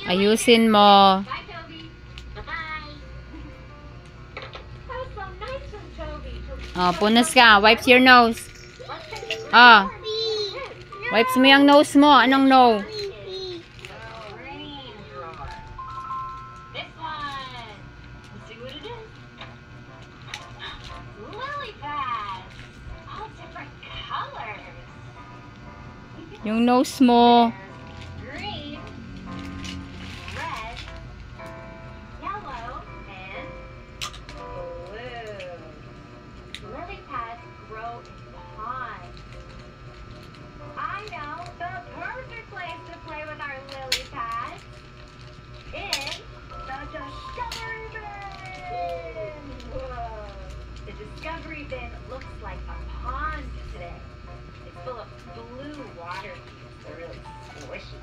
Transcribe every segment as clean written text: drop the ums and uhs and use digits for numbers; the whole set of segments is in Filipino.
Ayusin mo. Bye, Toby. Bye-bye. That was so nice from Toby. Oh, punas ka. Wipes your nose. Oh. Wipes mo yung nose mo. Anong no? This one. Let's see what it is. Lily pads. All different colors. Yung nose mo. Green, red, yellow, and blue. Lily pads grow in ponds. I know the perfect place to play with our lily pads. In the Discovery Bin! Whoa! The Discovery Bin looks like a pond today. It's full of blue water. They're really squishy.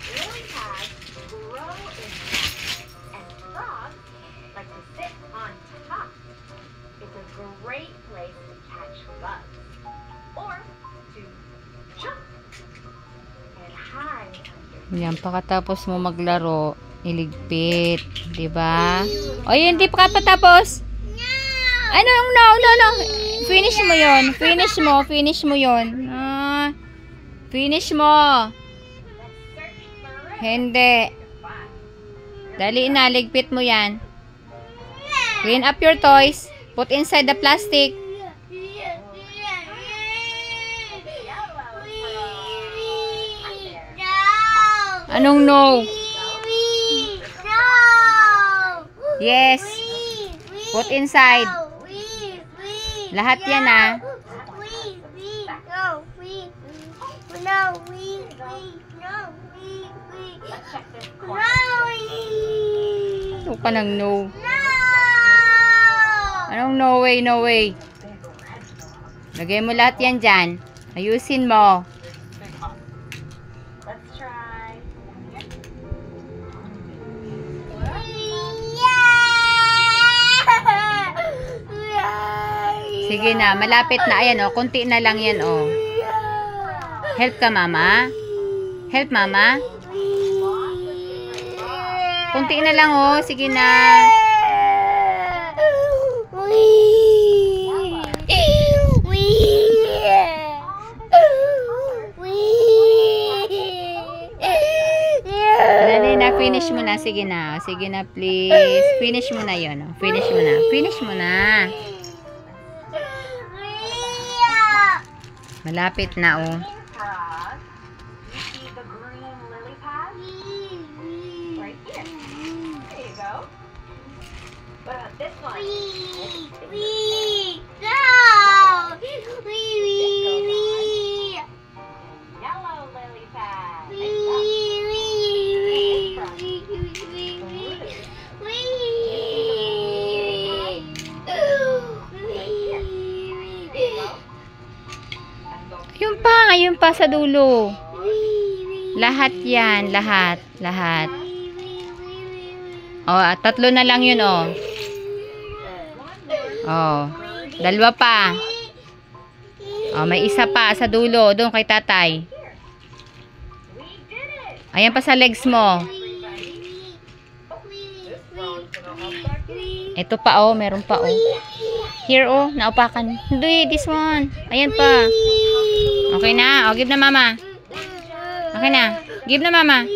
Lily pads grow in ponds, and frogs like to sit on top. It's a great place to catch bugs or to jump and hide under. Yan, pagkatapos mo maglaro, iligpit. Diba? O, yun, hindi pa patapos. Ano yung no? Finish mo yun. Finish mo yun. Finish mo. Hindi. Dali na, ligpit mo yan. Clean up your toys. Put inside the plastic. Anong no? Yes. Put inside. Lahat yan Ito ka ng no. Anong no way, no way? Lagay mo lahat yan dyan. Ayusin mo. Let's try. Sige na, malapit na. Ayan o, konti na lang yan o. Help ka, mama. Help, mama. Konti na lang o. Sige na. Dali na, finish mo na. Sige na. Sige na, please. Finish mo na yun. Finish mo na. Finish mo na. Malapit na, oh. Frog. You see the green lily pad? Right here. There you go. What about this one? Yellow lily pad. Nice job. Yun pa sa dulo. Lahat yan, lahat. Oh, tatlo na lang yun, oh. Oh, dalawa pa. Oh, may isa pa sa dulo, doon kay tatay. Ayan pa sa legs mo. Ito pa, oh, meron pa, oh. Here, oh, naupakan. Hindi, this one. Ayan pa. Okay na. Oh, give na mama. Okay na. Give na mama.